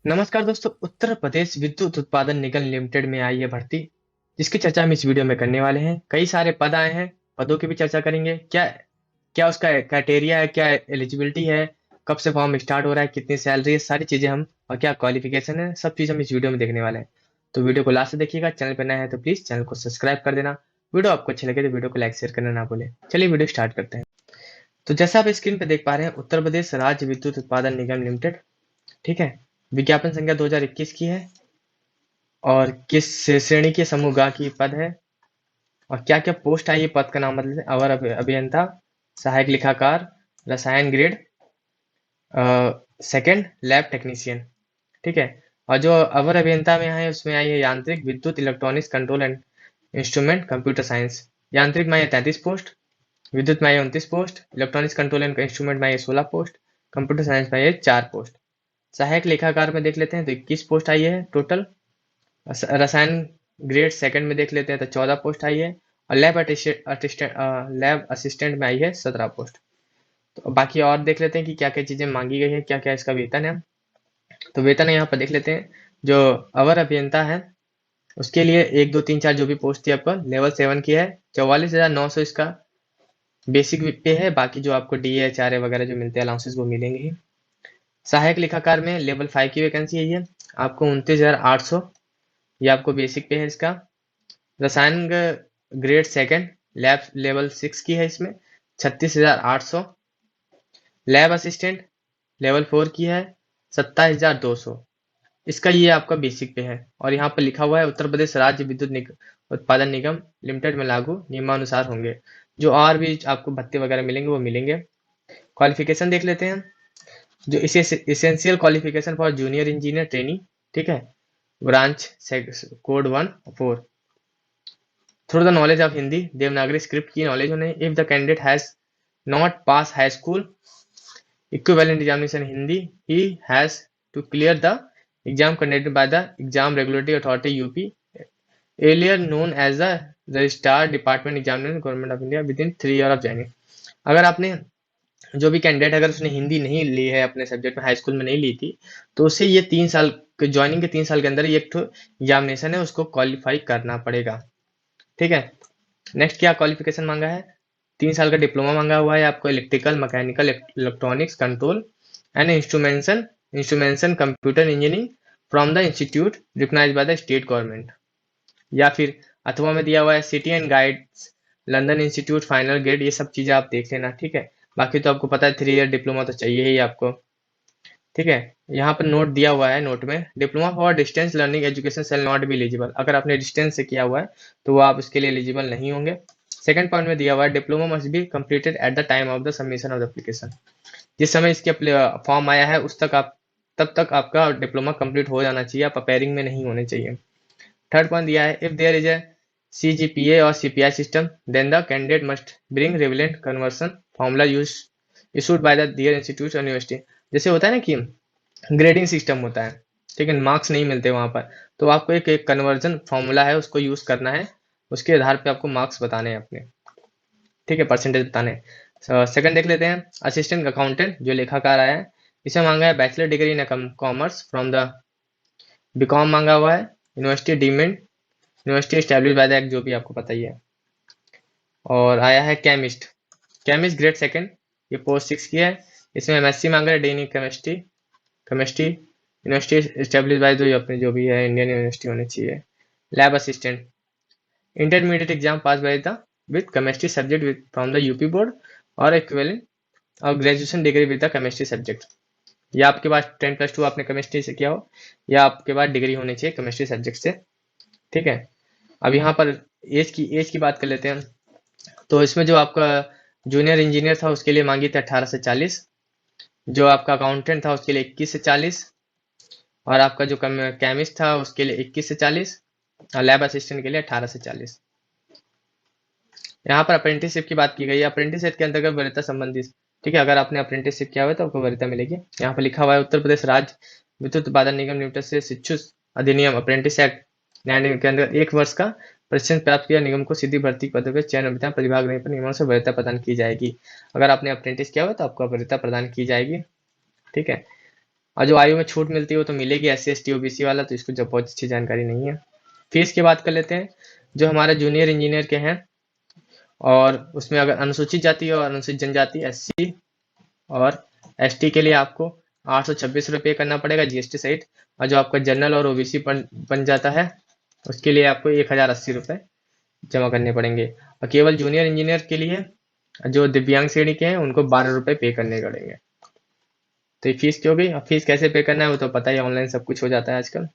नमस्कार दोस्तों, उत्तर प्रदेश विद्युत उत्पादन निगम लिमिटेड में आई है भर्ती, जिसकी चर्चा हम इस वीडियो में करने वाले हैं। कई सारे पद आए हैं, पदों की भी चर्चा करेंगे। क्या क्या उसका क्राइटेरिया है, क्या एलिजिबिलिटी है, कब से फॉर्म स्टार्ट हो रहा है, कितनी सैलरी है, सारी चीजें हम और क्या क्वालिफिकेशन है, सब चीज हम इस वीडियो में देखने वाले हैं। तो वीडियो को लास्ट से देखिएगा। चैनल पर नया है तो प्लीज चैनल को सब्सक्राइब कर देना। वीडियो आपको अच्छी लगे तो वीडियो को लाइक शेयर करना ना भूलें। चलिए वीडियो स्टार्ट करते हैं। तो जैसा आप स्क्रीन पे देख पा रहे हैं, उत्तर प्रदेश राज्य विद्युत उत्पादन निगम लिमिटेड, ठीक है, विज्ञापन संख्या 2021 की है। और किस श्रेणी के समूह गा की पद है, और क्या क्या पोस्ट आई है, पद का नाम मतलब अवर अभियंता, सहायक लेखाकार, रसायन ग्रेड सेकंड, लैब टेक्नीशियन, ठीक है। और जो अवर अभियंता में है उसमें आई है यांत्रिक, विद्युत, electronics, control and instrument, computer science. यांत्रिक में आई है 33 पोस्ट, विद्युत में आई है 29 post, electronics, control and instrument में आई है 16 पोस्ट, कंप्यूटर साइंस में आई है 4 पोस्ट। सहायक लेखाकार में देख लेते हैं तो 21 पोस्ट आई है टोटल। रसायन ग्रेड सेकंड में देख लेते हैं तो 14 पोस्ट आई है। और लैब असिस्टेंट में आई है 17 पोस्ट। तो बाकी और देख लेते हैं कि क्या क्या चीजें मांगी गई है, क्या क्या इसका वेतन है। तो वेतन है यहाँ पर देख लेते हैं। जो अवर अभियंता है उसके लिए 1 2 3 4 जो भी पोस्ट थी आपको लेवल 7 की है, 44,900 इसका बेसिक पे है। बाकी जो आपको डी एच आर ए वगैरह जो मिलते हैं अलाउंसेस वो मिलेंगे ही। सहायक लेखाकार में लेवल 5 की वैकेंसी है, ये आपको 29,800, ये आपको बेसिक पे है इसका। रसायन ग्रेड सेकंड, लैब लेवल 6 की है, इसमें 36,800। लैब असिस्टेंट लेवल 4 की है, 27,200। इसका ये आपका बेसिक पे है। और यहाँ पर लिखा हुआ है उत्तर प्रदेश राज्य विद्युत उत्पादन निगम लिमिटेड में लागू नियमानुसार होंगे। जो और भी आपको भत्ते वगैरह मिलेंगे वो मिलेंगे। क्वालिफिकेशन देख लेते हैं। जो इसे essential qualification for junior engineer trainee, ठीक है, branch code 1 4। Through the knowledge of Hindi Devanagari script की नॉलेज होने। If the candidate has not pass high school equivalent examination in Hindi, he has to clear the exam conducted by the exam regulatory authority UP, earlier known as the registrar department examination government of India, within 3 years of joining। अगर आपने जो भी candidate अगर उसने हिंदी नहीं ली है, अपने subject में हाई स्कूल में नहीं ली थी, तो उसे ये 3 साल ज्वाइनिंग के 3 साल के अंदर ये एक एग्जामिनेशन है उसको क्वालिफाई करना पड़ेगा, ठीक है। नेक्स्ट क्या क्वालिफिकेशन मांगा है, 3 साल का डिप्लोमा मांगा हुआ है आपको, electrical, mechanical, electronics, control and instrumentation computer engineering from the institute recognised by the state government. या फिर अथवा में दिया हुआ है city and guilds London institute final grade. ये सब चीजें आप देख लेना, ठीक है। बाकी तो आपको पता है 3 ईयर डिप्लोमा तो चाहिए ही आपको, ठीक है। यहाँ पर नोट दिया हुआ है, नोट में diploma for distance learning education shall not be eligible. अगर आपने डिस्टेंस से किया हुआ है तो वो आप उसके लिए एलिजिबल नहीं होंगे। सेकंड पॉइंट में दिया हुआ है diploma must be completed at the time of the submission of the application. जिस समय इसके फॉर्म आया है उस तक आप तब तक आपका डिप्लोमा कंप्लीट हो जाना चाहिए, आप अपेयरिंग में नहीं होने चाहिए। थर्ड पॉइंट दिया है if there is a CGPA और CPI system then the candidate must bring relevant conversion formula use issued by the their institute university. जैसे होता है ना कि ग्रेडिंग सिस्टम होता है, ठीक है, मार्क्स नहीं मिलते वहां पर, तो आपको एक कन्वर्जन फॉर्मूला है उसको यूज करना है, उसके आधार पे आपको मार्क्स बताने हैं अपने, ठीक है, परसेंटेज बताने हैं। सेकंड देख लेते हैं असिस्टेंट अकाउंटेंट जो लेखाकार आया है, इसे मांगा है bachelor degree in commerce from the BCom मांगा हुआ है, university deemed university establish by the act, जो भी आपको पता ही है। और आया है केमिस्ट ग्रेड सेकंड, ये पोस्ट 6 की है, इसमें MSc मांगा है the chemistry university establish by जो अपने जो भी है इंडियन यूनिवर्सिटी होनी चाहिए। Lab assistant intermediate exam pass by the with chemistry subject with from the UP board और इक्विवेलेंट और graduation degree with the chemistry subject. या आपके पास 10+2 आपने केमिस्ट्री से किया हो, या आपके पास डिग्री होनी चाहिए केमिस्ट्री सब्जेक्ट से, ठीक है। अब यहाँ पर एज की बात कर लेते हैं। तो इसमें जो आपका जूनियर इंजीनियर था उसके लिए मांगी थी 18 से 40, जो आपका अकाउंटेंट था उसके लिए 21 से 40, और आपका जो केमिस्ट था उसके लिए 21 से 40, और लैब असिस्टेंट के लिए 18 से 40। यहाँ पर अप्रेंटिसशिप की बात की गई है। अप्रेंटिसशिप के अंतर्गत वरीयता संबंधित, ठीक है, अगर आपने अप्रेंटिसशिप किया हुआ है तो आपको वरीयता मिलेगी। यहाँ पर लिखा हुआ है उत्तर प्रदेश राज्य विद्युत उत्पादन निगम लिमिटेड से शिक्षुत अधिनियम अप्रेंटिस एक्ट के अंदर 1 वर्ष का प्रशिक्षण प्राप्त किया निगम को सीधी भर्ती पदों पर चयन अभियान प्रतिभाग नहीं पर नियमों से वरीयता प्रदान की जाएगी। अगर आपने अप्रेंटिस किया हुआ तो आपको वरीयता प्रदान की जाएगी, ठीक है। और जो आयु में छूट मिलती है वो तो मिलेगी, SC ST OBC वाला, तो इसको जब बहुत अच्छी जानकारी नहीं है। फीस की बात कर लेते हैं। जो हमारे जूनियर इंजीनियर के हैं और उसमें अगर अनुसूचित जाति और अनुसूचित जनजाति SC और ST के लिए आपको 826 रुपये करना पड़ेगा GST सहित, और जो आपका जनरल और OBC बन जाता है उसके लिए आपको 1080 रुपये जमा करने पड़ेंगे। और केवल जूनियर इंजीनियर के लिए जो दिव्यांग श्रेणी के हैं उनको 12 रुपये पे करने पड़ेंगे। तो ये फीस क्यों गई? अब फीस कैसे पे करना है वो तो पता ही, ऑनलाइन सब कुछ हो जाता है आजकल।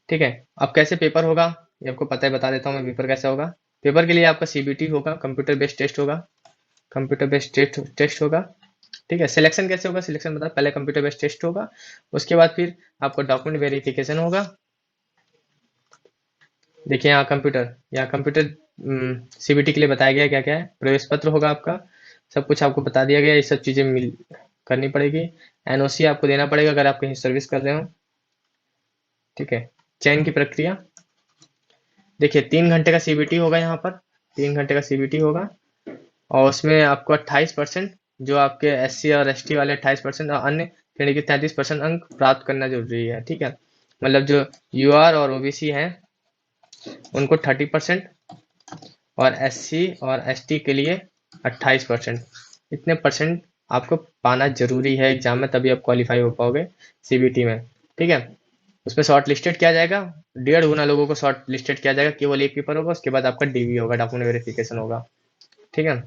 ठीक है, अब कैसे पेपर होगा ये आपको पता है, बता देता हूँ मैं पेपर कैसा होगा। पेपर के लिए आपका CBT होगा, कंप्यूटर बेस्ड टेस्ट होगा, कंप्यूटर बेस्ड टेस्ट होगा। ठीक है, सिलेक्शन कैसे होगा? सिलेक्शन बता, पहले कंप्यूटर बेस्ड टेस्ट होगा, उसके बाद फिर आपको डॉक्यूमेंट वेरिफिकेशन होगा। देखिए यहाँ कंप्यूटर CBT के लिए बताया गया क्या क्या है। प्रवेश पत्र होगा आपका, सब कुछ आपको बता दिया गया, ये सब चीजें मिल करनी पड़ेगी। NOC आपको देना पड़ेगा अगर आप कहीं सर्विस कर रहे हो। ठीक है, चयन की प्रक्रिया देखिए 3 घंटे का CBT होगा, यहाँ पर 3 घंटे का CBT होगा, और उसमें आपको 28%, जो आपके SC और ST वाले 28% और अन्य श्रेणी के 33% अंक प्राप्त करना जरूरी है। ठीक है, मतलब जो UR और OBC हैं उनको 30% और SC और ST के लिए 28%, इतने परसेंट आपको पाना जरूरी है एग्जाम में, तभी आप क्वालिफाई हो पाओगे CBT में। ठीक है, उसमें शॉर्ट लिस्टेड किया जाएगा, 1.5 गुना लोगों को शॉर्ट लिस्टेड किया जाएगा, केवल एक पेपर होगा, उसके बाद आपका DV होगा, डॉक्यूमेंट वेरिफिकेशन होगा। ठीक है,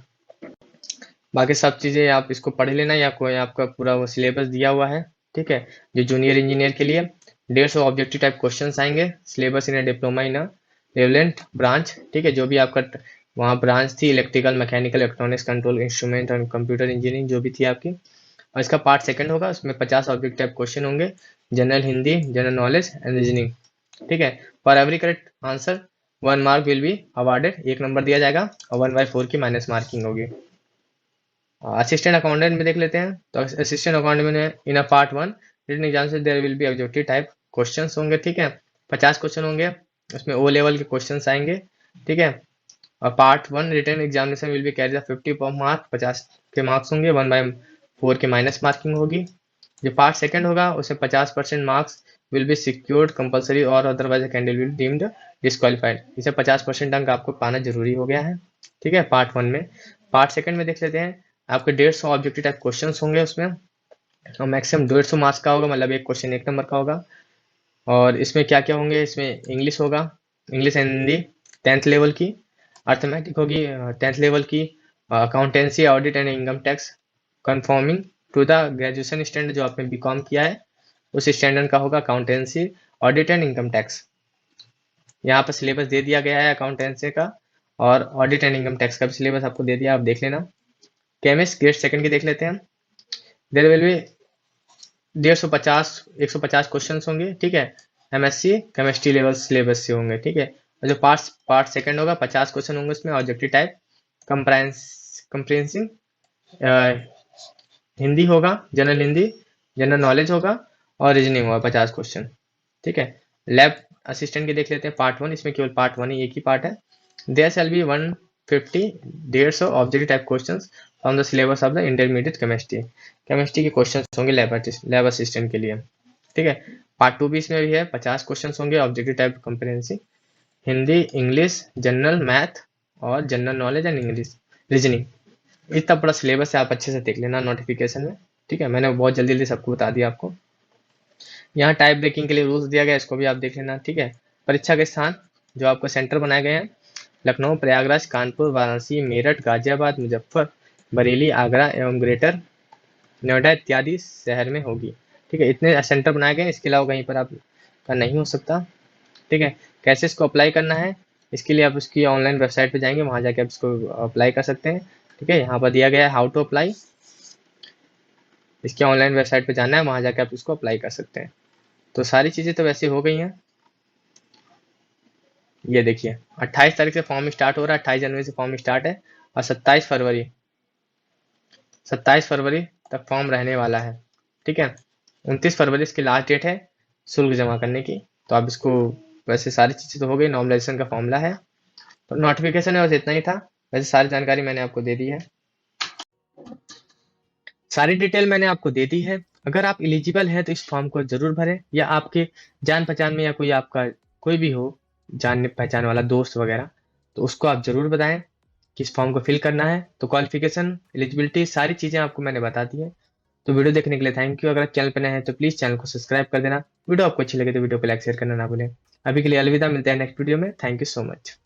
बाकी सब चीज़ें आप इसको पढ़ लेना, या कोई आपका पूरा वो सिलेबस दिया हुआ है। ठीक है, जो जूनियर इंजीनियर के लिए 150 ऑब्जेक्टिव टाइप क्वेश्चंस आएंगे, syllabus in diploma in relevant branch. ठीक है, जो भी आपका वहाँ ब्रांच थी, electrical, mechanical, electronics, control, instrument और कंप्यूटर इंजीनियरिंग जो भी थी आपकी, और इसका पार्ट सेकंड होगा, उसमें 50 ऑब्जेक्ट टाइप क्वेश्चन होंगे, general Hindi, general knowledge and reasoning. ठीक है, for every correct answer 1 mark will be awarded, 1 number दिया जाएगा, और 1/4 की माइनस मार्किंग होगी। असिस्टेंट अकाउंटेंट में देख लेते हैं, तो असिस्टेंट अकाउंटेंट में in a part 1 written exam से there will be objective type questions होंगे। ठीक है, 50 क्वेश्चन होंगे, उसमें O लेवल के क्वेश्चंस आएंगे। ठीक है, और part 1 written examination will be carry 50 पर मार्क, 50 के मार्क्स होंगे, 1/4 की माइनस मार्किंग होगी। जो पार्ट सेकंड होगा उसमें 50% marks will be secured compulsory और otherwise candidate will deemed disqualified. इसे 50% अंक आपको पाना जरूरी हो गया है। ठीक है, पार्ट 1 में। पार्ट सेकंड में देख लेते हैं, आपके 150 ऑब्जेक्टिव टाइप क्वेश्चन होंगे उसमें, और मैक्सिमम 150 मार्क्स का होगा, मतलब एक क्वेश्चन 1 नंबर का होगा। और इसमें क्या क्या होंगे, इसमें इंग्लिश होगा, English and Hindi 10th level की, अर्थमेटिक होगी 10th लेवल की, accountancy, audit and income tax conforming to the graduation standard जो आपने BCom किया है उस स्टैंडर्ड का होगा, accountancy, audit and income tax. यहाँ पर सिलेबस दे दिया गया है अकाउंटेंसी का, और ऑडिट एंड इनकम टैक्स का भी सिलेबस आपको दे दिया, आप देख लेना। केमिस्ट ग्रेड सेकंड की देख लेते हैं, देर विल बी 150 क्वेश्चन होंगे। ठीक है, MSc केमिस्ट्री लेवल सिलेबस से होंगे। ठीक है, और जो पार्ट सेकंड होगा 50 क्वेश्चन होंगे उसमें, ऑब्जेक्टिव टाइप कंप्रेहेंसिंग हिंदी होगा, जनरल हिंदी, जनरल नॉलेज होगा, और रीजनिंग होगा 50 क्वेश्चन। ठीक है, लैब असिस्टेंट की देख लेते हैं पार्ट 1, इसमें केवल पार्ट 1 ही एक ही पार्ट है। There shall be 150 150 objective type questions from the syllabus of the intermediate chemistry के क्वेश्चन होंगे लैब असिस्टेंट के लिए। ठीक है, पार्ट 2 भी इसमें भी है, 50 क्वेश्चन होंगे, objective type comprehending Hindi, English, general math और general knowledge and English reasoning. इतना बड़ा सिलेबस है, आप अच्छे से देख लेना नोटिफिकेशन में। ठीक है, मैंने बहुत जल्दी जल्दी सबको बता दिया आपको। यहाँ टाइप ब्रेकिंग के लिए रूल्स दिया गया, इसको भी आप देख लेना। ठीक है, परीक्षा के स्थान जो आपको सेंटर बनाए गए हैं, लखनऊ, प्रयागराज, कानपुर, वाराणसी, मेरठ, गाजियाबाद, मुजफ्फर, बरेली, आगरा एवं ग्रेटर नोएडा इत्यादि शहर में होगी। ठीक है, इतने सेंटर बनाए गए, इसके अलावा कहीं पर आपका नहीं हो सकता। ठीक है, कैसे इसको अप्लाई करना है, इसके लिए आप उसकी ऑनलाइन वेबसाइट पे जाएंगे, वहां जाके आप इसको अप्लाई कर सकते हैं। ठीक है, यहाँ पर दिया गया है हाउ टू अप्लाई, इसकी ऑनलाइन वेबसाइट पे जाना है, वहां जाके आप इसको अप्लाई कर सकते हैं। तो सारी चीज़ें तो वैसे हो गई हैं। ये देखिए 28 तारीख से फॉर्म स्टार्ट हो रहा है, 28 जनवरी से फॉर्म स्टार्ट है, और 27 फरवरी तक फॉर्म रहने वाला है। ठीक है, 29 फरवरी इसकी लास्ट डेट है शुल्क जमा करने की। तो आप इसको, वैसे सारी चीज़ें तो हो गई, नॉर्मलाइजेशन का फॉर्मूला है, तो नोटिफिकेशन है बस इतना ही था। वैसे सारी जानकारी मैंने आपको दे दी है, सारी डिटेल मैंने आपको दे दी है। अगर आप एलिजिबल हैं तो इस फॉर्म को जरूर भरें, या आपके जान पहचान में या कोई आपका कोई भी हो जान पहचान वाला दोस्त वगैरह, तो उसको आप जरूर बताएं कि इस फॉर्म को फिल करना है। तो क्वालिफिकेशन, एलिजिबिलिटी, सारी चीज़ें आपको मैंने बता दी है। तो वीडियो देखने के लिए थैंक यू। अगर आप चैनल पर नए हैं तो प्लीज़ चैनल को सब्सक्राइब कर देना। वीडियो आपको अच्छी लगे तो वीडियो को लाइक शेयर करना ना भूलें। अभी के लिए अलविदा, मिलते हैं नेक्स्ट वीडियो में। Thank you so much.